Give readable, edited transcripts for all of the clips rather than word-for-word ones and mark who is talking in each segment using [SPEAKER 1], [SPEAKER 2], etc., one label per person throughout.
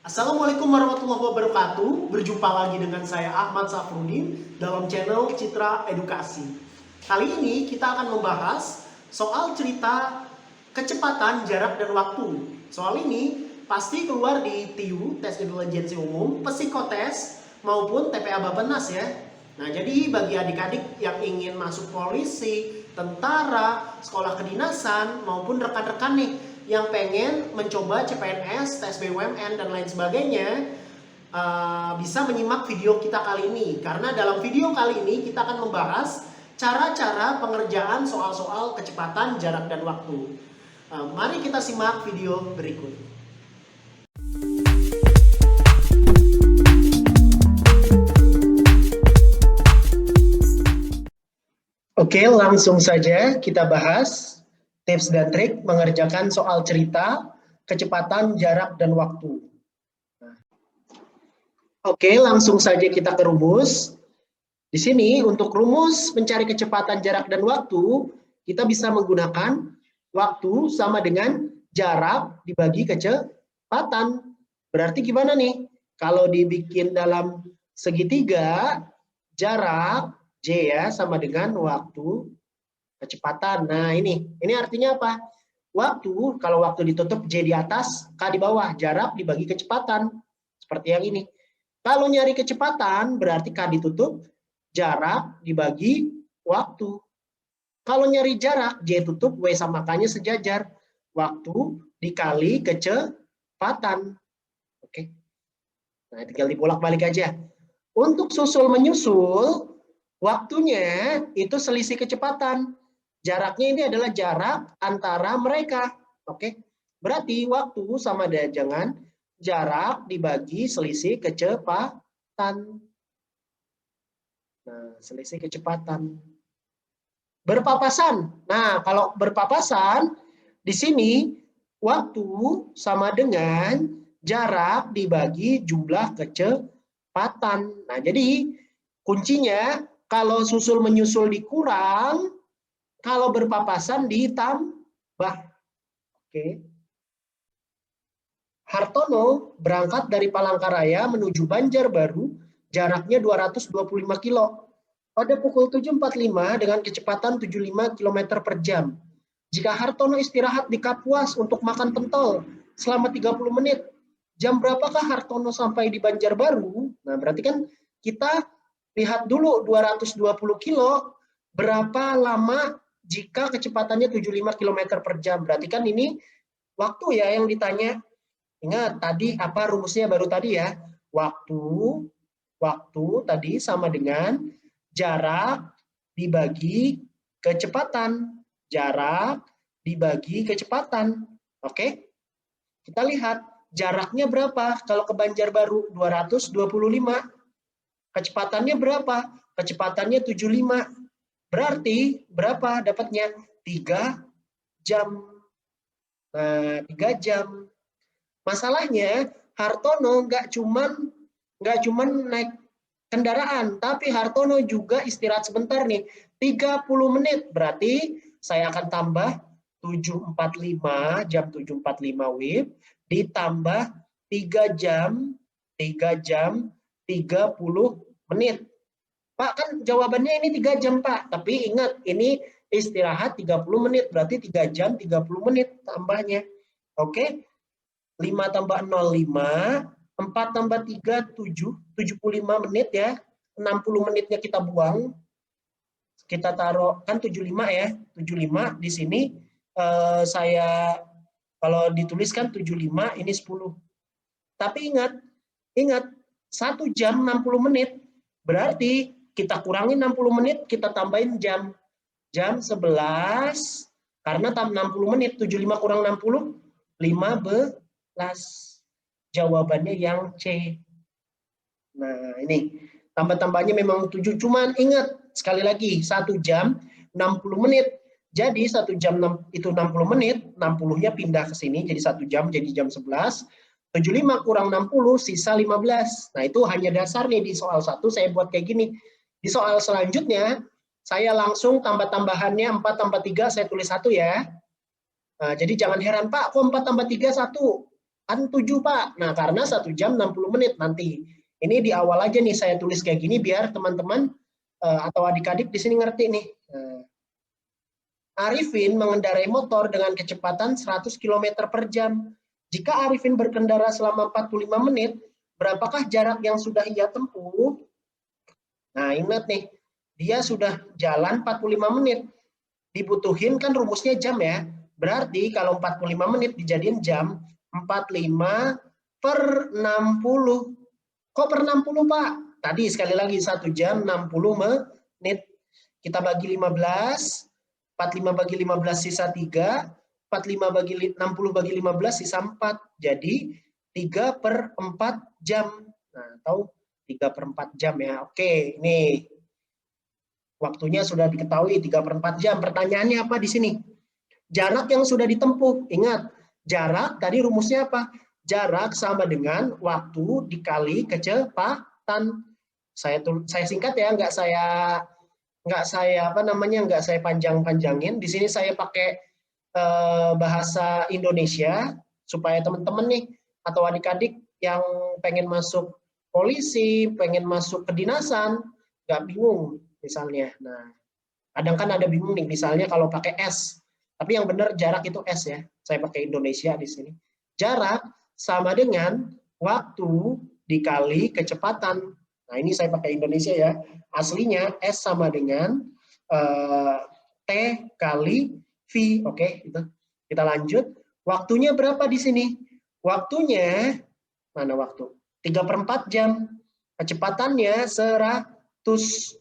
[SPEAKER 1] Assalamualaikum warahmatullahi wabarakatuh. Berjumpa lagi dengan saya Ahmad Safrudin dalam channel Citra Edukasi. Kali ini kita akan membahas soal cerita kecepatan, jarak, dan waktu. Soal ini pasti keluar di TIU, Tes Intelijensi Umum, Psikotes, maupun TPA Bappenas ya. Nah, jadi bagi adik-adik yang ingin masuk polisi, tentara, sekolah kedinasan, maupun rekan-rekan nih yang pengen mencoba CPNS, tes BUMN, dan lain sebagainya, bisa menyimak video kita kali ini. Karena dalam video kali ini kita akan membahas cara-cara pengerjaan soal-soal kecepatan, jarak, dan waktu. Mari kita simak video berikut. Oke, langsung saja kita bahas tips dan trik mengerjakan soal cerita, kecepatan, jarak, dan waktu. Oke, langsung saja kita ke rumus. Di sini untuk rumus mencari kecepatan, jarak, dan waktu, kita bisa menggunakan waktu sama dengan jarak dibagi kecepatan. Berarti gimana nih? Kalau dibikin dalam segitiga, jarak J ya sama dengan waktu kecepatan. Nah, ini artinya apa? Waktu, kalau waktu ditutup J di atas, K di bawah, jarak dibagi kecepatan. Seperti yang ini. Kalau nyari kecepatan, berarti K ditutup, jarak dibagi waktu. Kalau nyari jarak, J tutup, W sama K-nya sejajar. Waktu dikali kecepatan. Oke. Nah, tinggal dibolak-balik aja. Untuk susul-menyusul, waktunya itu selisih kecepatan. Jaraknya ini adalah jarak antara mereka. Oke. Berarti waktu sama dengan jarak dibagi selisih kecepatan. Nah, selisih kecepatan. Berpapasan. Nah, kalau berpapasan, di sini waktu sama dengan jarak dibagi jumlah kecepatan. Nah, jadi kuncinya kalau susul menyusul dikurang, kalau berpapasan ditambah. Oke. Hartono berangkat dari Palangkaraya menuju Banjarbaru, jaraknya 225 kilo. Pada pukul 7.45 dengan kecepatan 75 km per jam. Jika Hartono istirahat di Kapuas untuk makan pentol selama 30 menit, jam berapakah Hartono sampai di Banjarbaru? Nah, berarti kan kita lihat dulu 220 kilo, berapa lama jika kecepatannya 75 km per jam. Berarti kan ini waktu ya yang ditanya. Ingat tadi apa rumusnya baru tadi ya. Waktu tadi sama dengan jarak dibagi kecepatan. Jarak dibagi kecepatan. Oke? Kita lihat jaraknya berapa? Kalau ke Banjarbaru 225. Kecepatannya berapa? Kecepatannya 75. Berarti berapa dapatnya? 3 jam. Nah, 3 jam. Masalahnya Hartono nggak cuman naik kendaraan, tapi Hartono juga istirahat sebentar nih, 30 menit. Berarti saya akan tambah 7.45, jam 7.45 WIB, ditambah 3 jam 30 menit. Pak, kan jawabannya ini 3 jam, Pak. Tapi ingat, ini istirahat 30 menit, berarti 3 jam 30 menit tambahnya. Oke? 5 tambah 0, 5. 4 tambah 3, 7. 75 menit ya. 60 menitnya kita buang. Kita taruh, kan 75 ya. 75 di sini saya, kalau dituliskan 75, ini 10. Tapi ingat, 1 jam 60 menit. Berarti kita kurangi 60 menit, kita tambahin jam. Jam 11, karena 60 menit, 75 kurang 60, 15. Jawabannya yang C. Nah, ini tambah-tambahnya memang 7. Cuman ingat, sekali lagi, 1 jam 60 menit. Jadi 1 jam itu 60 menit, 60-nya pindah ke sini, jadi 1 jam, jadi jam 11. 75 kurang 60, sisa 15. Nah, itu hanya dasar nih di soal 1, saya buat kayak gini. Di soal selanjutnya, saya langsung tambah-tambahannya 4 tambah 3, saya tulis 1 ya. Nah, jadi jangan heran, Pak, kok 4 tambah 3, 1? Kan 7 Pak. Nah, karena 1 jam 60 menit nanti. Ini di awal aja nih saya tulis kayak gini biar teman-teman atau adik-adik di sini ngerti nih. Arifin mengendarai motor dengan kecepatan 100 km per jam. Jika Arifin berkendara selama 45 menit, berapakah jarak yang sudah ia tempuh? Nah, ingat nih, dia sudah jalan 45 menit. Dibutuhin kan rumusnya jam ya. Berarti kalau 45 menit dijadiin jam, 45 per 60. Kok per 60 Pak? Tadi sekali lagi 1 jam 60 menit. Kita bagi 15, 45 bagi 15 sisa 3, 45 bagi 60 bagi 15 sisa 4. Jadi 3 per 4 jam. Nah, tahu 3 per 4 jam ya. Oke, ini waktunya sudah diketahui 3 per 4 jam. Pertanyaannya apa di sini? Jarak yang sudah ditempuh. Ingat, jarak tadi rumusnya apa? Jarak sama dengan waktu dikali kecepatan. Saya singkat ya, nggak saya panjang-panjangin. Di sini saya pakai bahasa Indonesia supaya teman-teman nih atau adik-adik yang pengen masuk polisi, pengen masuk kedinasan, nggak bingung misalnya. Nah, kadang kan ada bingung nih, misalnya kalau pakai S. Tapi yang benar jarak itu S ya. Saya pakai Indonesia di sini. Jarak sama dengan waktu dikali kecepatan. Nah, ini saya pakai Indonesia ya. Aslinya S sama dengan T kali V. Oke, itu. Kita lanjut. Waktunya berapa di sini? Waktunya, mana waktu? 3 per 4 jam. Kecepatannya 100.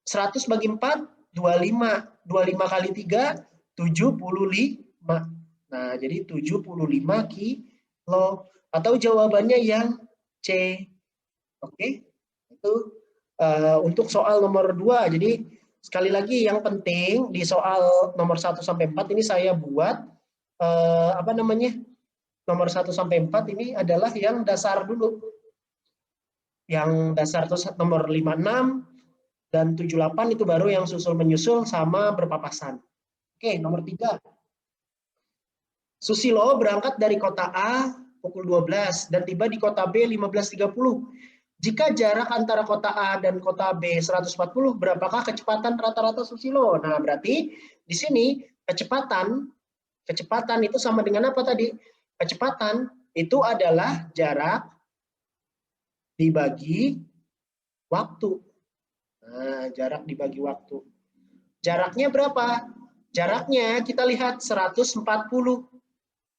[SPEAKER 1] 100 bagi 4, 25. 25 kali 3, 75. Nah, jadi 75 kilo. Atau jawabannya yang C. Oke, itu untuk soal nomor 2. Jadi, sekali lagi yang penting di soal nomor 1 sampai 4 ini saya buat, nomor 1 sampai 4 ini adalah yang dasar dulu. Yang dasar itu nomor 56, dan 78 itu baru yang susul-menyusul sama berpapasan. Oke, nomor 3. Susilo berangkat dari kota A pukul 12 dan tiba di kota B 15.30. Jika jarak antara kota A dan kota B 140, berapakah kecepatan rata-rata Susilo? Nah, berarti di sini kecepatan itu sama dengan apa tadi? Kecepatan itu adalah jarak dibagi waktu. Nah, jarak dibagi waktu. Jaraknya berapa? Jaraknya kita lihat 140.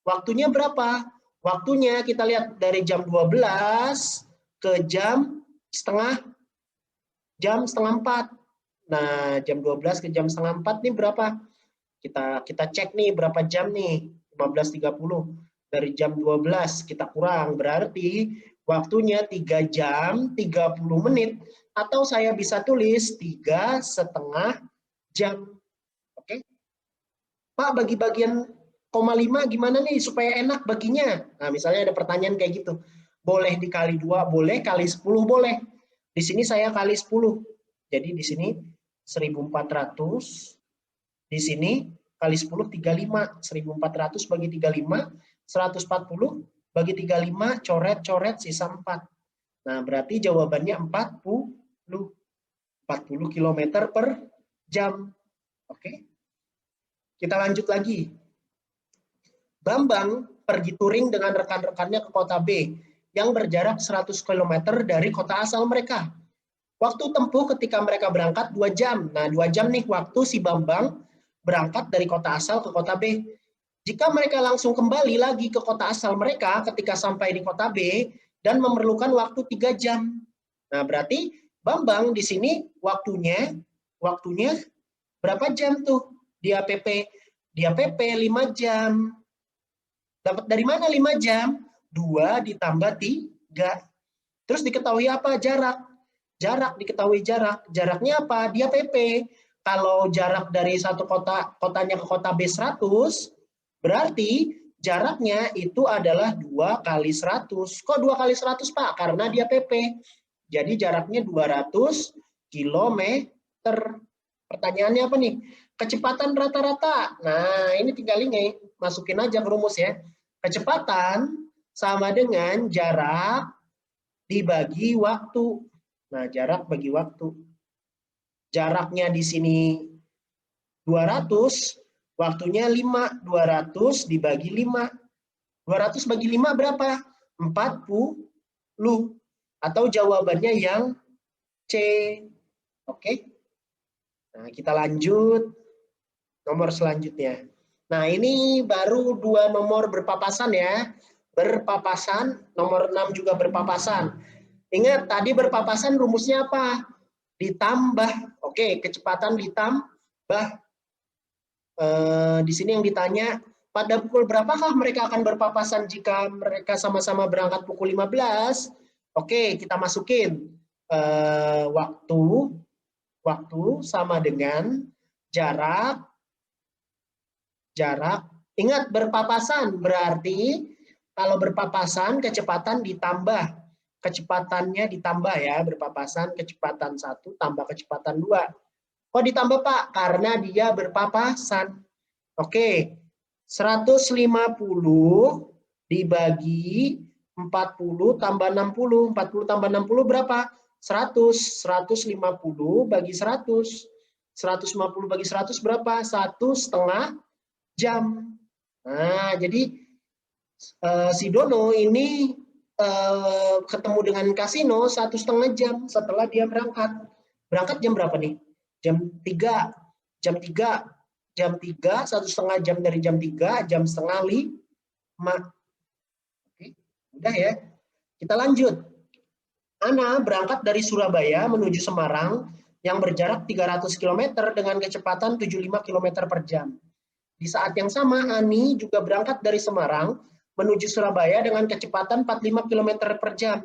[SPEAKER 1] Waktunya berapa? Waktunya kita lihat dari jam 12 ke jam setengah 4. Nah, jam 12 ke jam setengah 4 nih berapa? Kita cek nih berapa jam nih? 15.30. Dari jam 12 kita kurang, berarti waktunya 3 jam 30 menit. Atau saya bisa tulis 3,5 jam. Oke. Pak, bagi bagian 0,5 gimana nih supaya enak baginya? Nah, misalnya ada pertanyaan kayak gitu. Boleh dikali 2, boleh, kali 10 boleh. Di sini saya kali 10. Jadi di sini 1.400. Di sini kali 10, 35. 1.400 bagi 35, 140 bagi 35, coret-coret sisa 4. Nah, berarti jawabannya 40 km per jam. Oke. Kita lanjut lagi. Bambang pergi touring dengan rekan-rekannya ke kota B yang berjarak 100 km dari kota asal mereka. Waktu tempuh ketika mereka berangkat 2 jam. Nah, 2 jam nih waktu si Bambang berangkat dari kota asal ke kota B. Jika mereka langsung kembali lagi ke kota asal mereka ketika sampai di kota B dan memerlukan waktu 3 jam. Nah, berarti Bambang di sini waktunya berapa jam tuh? Dia PP 5 jam. Dapat dari mana 5 jam? 2 ditambah 3. Terus diketahui apa? Jarak. Diketahui jarak. Jaraknya apa? Dia PP. Kalau jarak dari satu kotanya ke kota B 100, berarti jaraknya itu adalah 2 kali 100. Kok 2 kali 100, Pak? Karena dia PP. Jadi jaraknya 200 km. Pertanyaannya apa nih? Kecepatan rata-rata. Nah, ini tinggal ini masukin aja ke rumus ya. Kecepatan sama dengan jarak dibagi waktu. Nah, jarak bagi waktu. Jaraknya di sini 200, waktunya 5. 200 dibagi 5. 200 bagi 5 berapa? 40. Atau jawabannya yang C. Oke. Nah, kita lanjut nomor selanjutnya. Nah, ini baru 2 nomor berpapasan ya. Berpapasan, nomor 6 juga berpapasan. Ingat, tadi berpapasan rumusnya apa? Ditambah. Oke, kecepatan ditambah. Di sini yang ditanya, pada pukul berapakah mereka akan berpapasan jika mereka sama-sama berangkat pukul 15? Oke, kita masukin waktu sama dengan jarak. Ingat, berpapasan berarti kalau berpapasan kecepatan ditambah. Kecepatannya ditambah ya, berpapasan kecepatan 1 tambah kecepatan 2. Kok ditambah Pak? Karena dia berpapasan. Oke, 150 dibagi 40 tambah 60. 40 tambah 60 berapa? 100. 150 bagi 100. 150 bagi 100 berapa? 1,5 jam. Nah, jadi si Dono ini ketemu dengan kasino 1,5 jam setelah dia berangkat. Berangkat jam berapa nih? Jam 3. Jam 3. Jam 3, 1,5 jam dari jam 3, jam setengah 5. Oke, udah ya. Kita lanjut. Ana berangkat dari Surabaya menuju Semarang yang berjarak 300 km dengan kecepatan 75 km per jam. Di saat yang sama, Ani juga berangkat dari Semarang menuju Surabaya dengan kecepatan 45 km per jam.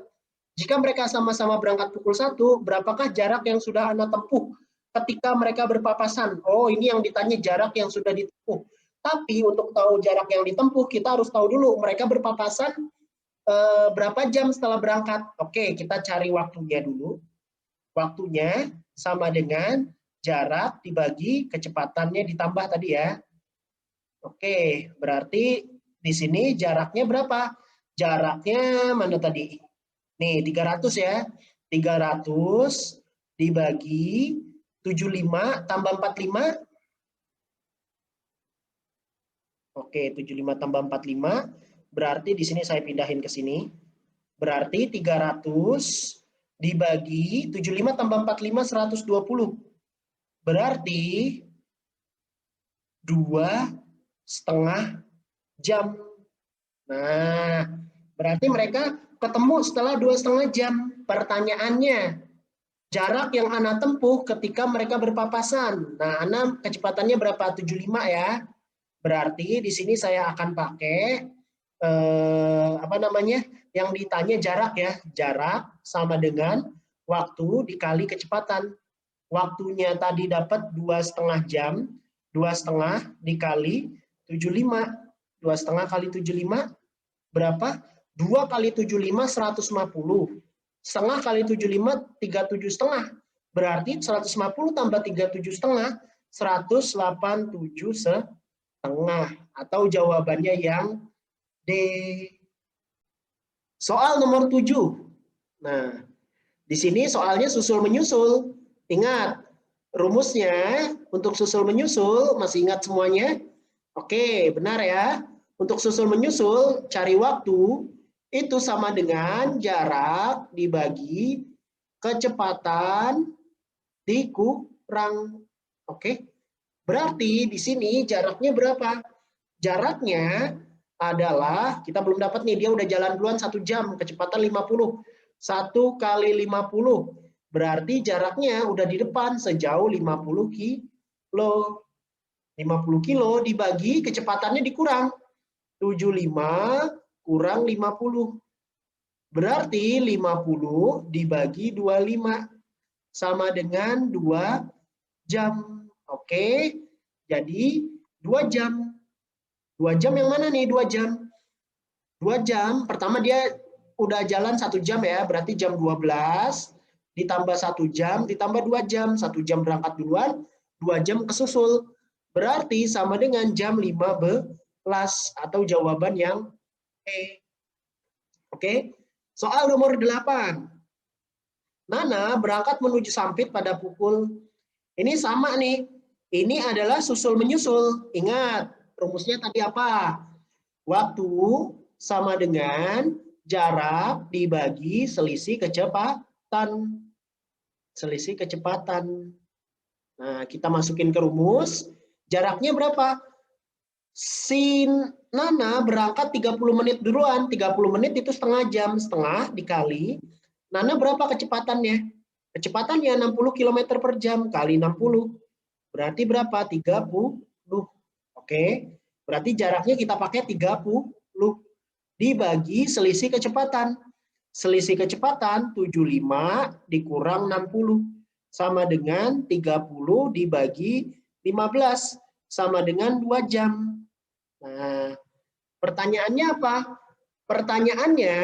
[SPEAKER 1] Jika mereka sama-sama berangkat pukul 1, berapakah jarak yang sudah Ana tempuh ketika mereka berpapasan? Oh, ini yang ditanya jarak yang sudah ditempuh. Tapi untuk tahu jarak yang ditempuh, kita harus tahu dulu mereka berpapasan berapa jam setelah berangkat. Oke, kita cari waktunya dulu. Waktunya sama dengan jarak dibagi kecepatannya ditambah tadi ya. Oke, berarti di sini jaraknya berapa? Jaraknya mana tadi? Nih, 300 ya. 300 dibagi 75 tambah 45. Oke, 75 tambah 45. Berarti di sini saya pindahin ke sini. Berarti 300 dibagi 75 tambah 45, 120. Berarti 2,5 jam. Nah, berarti mereka ketemu setelah 2,5 jam. Pertanyaannya, jarak yang Ana tempuh ketika mereka berpapasan. Nah, Ana kecepatannya berapa? 75 ya. Berarti di sini saya akan pakai apa namanya? Yang ditanya jarak ya. Jarak sama dengan waktu dikali kecepatan. Waktunya tadi dapat 2,5 jam. 2,5 dikali 75. 2,5 kali 75 berapa? 2 kali 75 150. Setengah kali 75 37,5. Berarti 150 tambah 37,5 187,5. Atau jawabannya yang D. Soal nomor 7. Nah, di sini soalnya susul menyusul. Ingat, rumusnya untuk susul menyusul, masih ingat semuanya? Oke, benar ya. Untuk susul menyusul, cari waktu, itu sama dengan jarak dibagi kecepatan dikurang. Oke, berarti di sini jaraknya berapa? Jaraknya adalah, kita belum dapat nih, dia udah jalan duluan 1 jam, kecepatan 50. 1 kali 50. Berarti jaraknya udah di depan sejauh 50 kilo. 50 kilo dibagi kecepatannya dikurang. 75 kurang 50. Berarti 50 dibagi 25 sama dengan 2 jam. Oke, jadi 2 jam. 2 jam yang mana nih 2 jam? 2 jam, pertama dia udah jalan 1 jam ya, berarti jam 12, ditambah 1 jam, ditambah 2 jam. 1 jam berangkat duluan, 2 jam kesusul. Berarti sama dengan jam 15, atau jawaban yang Oke. Soal nomor 8. Nana berangkat menuju Sampit pada pukul, ini sama nih. Ini adalah susul menyusul. Ingat, rumusnya tadi apa? Waktu sama dengan jarak dibagi selisih kecepatan. Selisih kecepatan. Nah, kita masukin ke rumus. Jaraknya berapa? Si Nana berangkat 30 menit duluan. 30 menit itu setengah jam. Setengah dikali. Nana berapa kecepatannya? Kecepatannya 60 km per jam kali 60. Berarti berapa? 30. Oke. Berarti jaraknya kita pakai 30 dibagi selisih kecepatan. Selisih kecepatan 75 dikurang 60 sama dengan 30 dibagi 15 sama dengan 2 jam. Nah, pertanyaannya apa? Pertanyaannya,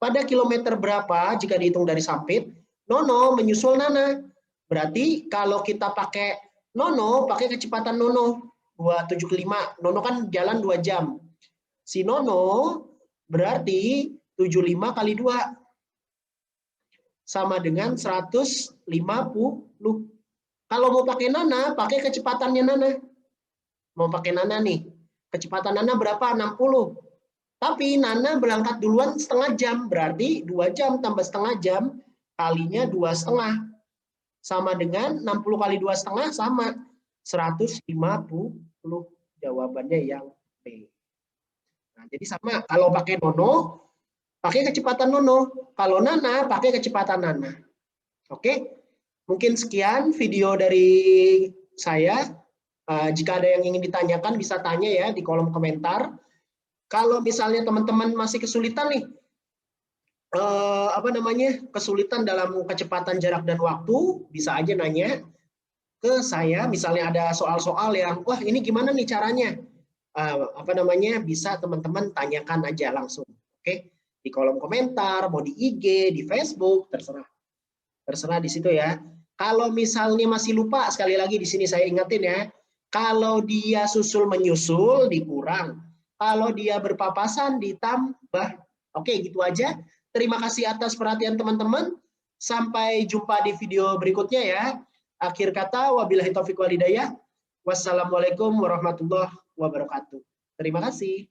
[SPEAKER 1] pada kilometer berapa jika dihitung dari Sampit, Nono menyusul Nana. Berarti kalau kita pakai Nono, pakai kecepatan Nono 275. Nono kan jalan 2 jam. Si Nono berarti 75 kali 2 sama dengan 150. Kalau mau pakai Nana, pakai kecepatannya Nana. Mau pakai Nana nih. Kecepatan Nana berapa? 60. Tapi Nana berangkat duluan setengah jam. Berarti 2 jam tambah setengah jam kalinya 2,5. Sama dengan 60 kali 2,5 sama 150. Jawabannya yang B. Nah, jadi sama. Kalau pakai Nono, pakai kecepatan Nono. Kalau Nana, pakai kecepatan Nana. Oke, mungkin sekian video dari saya. Jika ada yang ingin ditanyakan, bisa tanya ya di kolom komentar. Kalau misalnya teman-teman masih kesulitan nih, kesulitan dalam kecepatan jarak dan waktu, bisa aja nanya ke saya. Misalnya ada soal-soal yang, wah ini gimana nih caranya? Bisa teman-teman tanyakan aja langsung. Oke, di kolom komentar, mau di IG, di Facebook, terserah di situ ya. Kalau misalnya masih lupa, sekali lagi di sini saya ingatin ya, kalau dia susul menyusul dikurang, kalau dia berpapasan ditambah. Oke, gitu aja. Terima kasih atas perhatian teman-teman. Sampai jumpa di video berikutnya ya. Akhir kata, wabillahi taufiq wal hidayah. Wassalamualaikum warahmatullahi wabarakatuh. Terima kasih.